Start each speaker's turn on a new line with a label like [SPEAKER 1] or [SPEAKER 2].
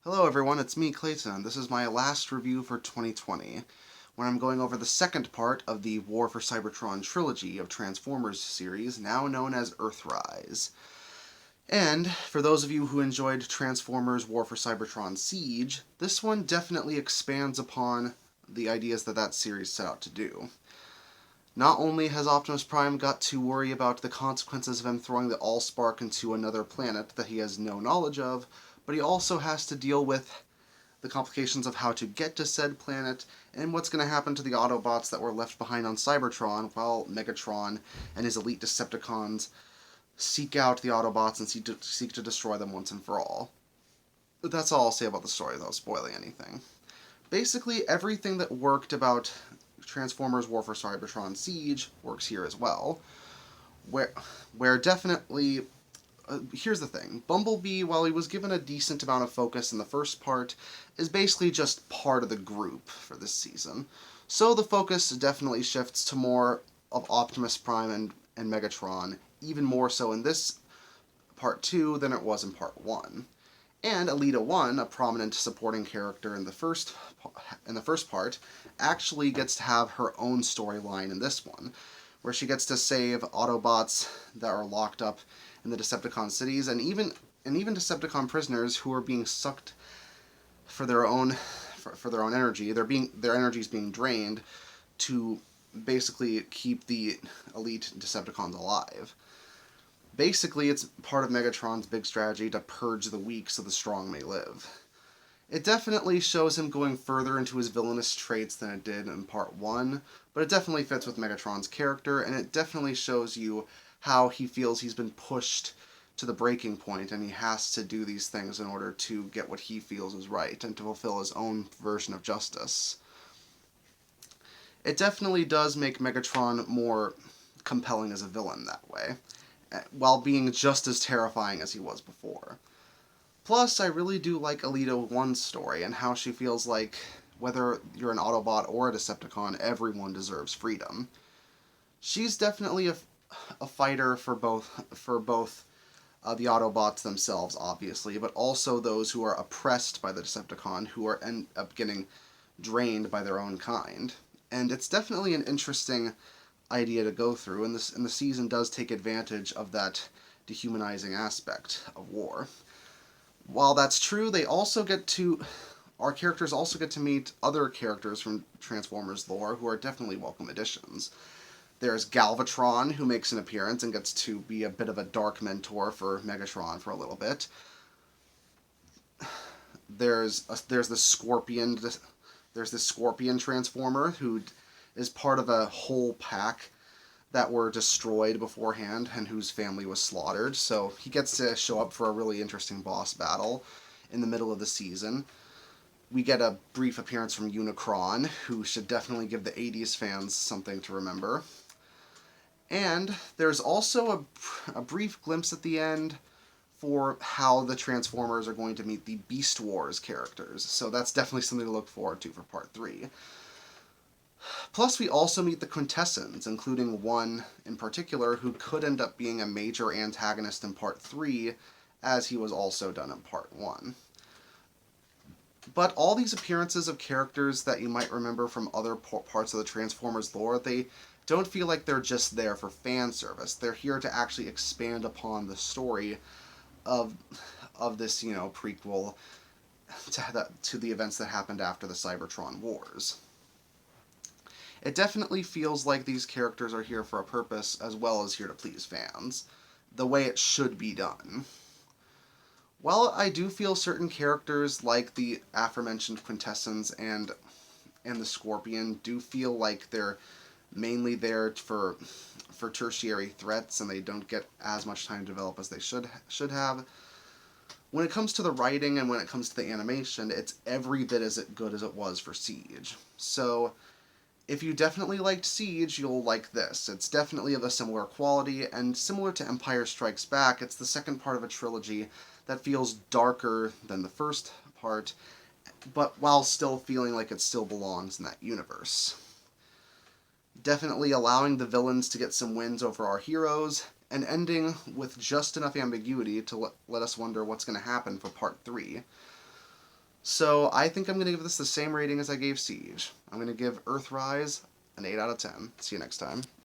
[SPEAKER 1] Hello everyone, it's me, Clayton. This is my last review for 2020, where I'm going over the second part of the War for Cybertron trilogy of Transformers series, now known as Earthrise. And for those of you who enjoyed Transformers War for Cybertron Siege, this one definitely expands upon the ideas that series set out to do. Not only has Optimus Prime got to worry about the consequences of him throwing the Allspark into another planet that he has no knowledge of, but he also has to deal with the complications of how to get to said planet, and what's going to happen to the Autobots that were left behind on Cybertron while Megatron and his elite Decepticons seek out the Autobots and seek to destroy them once and for all. But that's all I'll say about the story without spoiling anything. Basically, everything that worked about Transformers War for Cybertron Siege works here as well. Where definitely here's the thing. Bumblebee, while he was given a decent amount of focus in the first part, is basically just part of the group for this season. So the focus definitely shifts to more of Optimus Prime and Megatron, even more so in this part 2 than it was in part 1. And Alita 1, a prominent supporting character in the first part, actually gets to have her own storyline in this one, where she gets to save Autobots that are locked up in the Decepticon cities, and even Decepticon prisoners who are being sucked for their own energy. Their energy is being drained to basically keep the elite Decepticons alive. Basically, it's part of Megatron's big strategy to purge the weak so the strong may live. It definitely shows him going further into his villainous traits than it did in part 1, but it definitely fits with Megatron's character, and it definitely shows you how he feels he's been pushed to the breaking point, and he has to do these things in order to get what he feels is right, and to fulfill his own version of justice. It definitely does make Megatron more compelling as a villain that way, while being just as terrifying as he was before. Plus, I really do like Alita 1's story, and how she feels like, whether you're an Autobot or a Decepticon, everyone deserves freedom. She's definitely a fighter for both the Autobots themselves, obviously, but also those who are oppressed by the Decepticon, who end up getting drained by their own kind. And it's definitely an interesting idea to go through, and the season does take advantage of that dehumanizing aspect of war. While that's true, our characters also get to meet other characters from Transformers lore who are definitely welcome additions. There's Galvatron, who makes an appearance and gets to be a bit of a dark mentor for Megatron for a little bit. There's the Scorpion. There's this Scorpion Transformer who is part of a whole pack that were destroyed beforehand and whose family was slaughtered. So he gets to show up for a really interesting boss battle in the middle of the season. We get a brief appearance from Unicron, who should definitely give the 80s fans something to remember. And there's also a brief glimpse at the end for how the Transformers are going to meet the Beast Wars characters. So that's definitely something to look forward to for Part 3. Plus, we also meet the Quintessence, including one in particular who could end up being a major antagonist in Part 3, as he was also done in Part 1. But all these appearances of characters that you might remember from other parts of the Transformers lore, they don't feel like they're just there for fan service. They're here to actually expand upon the story of this, prequel to the events that happened after the Cybertron Wars. It definitely feels like these characters are here for a purpose as well as here to please fans, the way it should be done. While I do feel certain characters like the aforementioned Quintessence and the Scorpion do feel like they're mainly there for tertiary threats and they don't get as much time to develop as they should have, when it comes to the writing and when it comes to the animation, it's every bit as good as it was for Siege. So if you definitely liked Siege, you'll like this. It's definitely of a similar quality, and similar to Empire Strikes Back, it's the second part of a trilogy that feels darker than the first part, but while still feeling like it still belongs in that universe. Definitely allowing the villains to get some wins over our heroes, and ending with just enough ambiguity to let us wonder what's going to happen for Part 3. So I think I'm going to give this the same rating as I gave Siege. I'm going to give Earthrise an 8 out of 10. See you next time.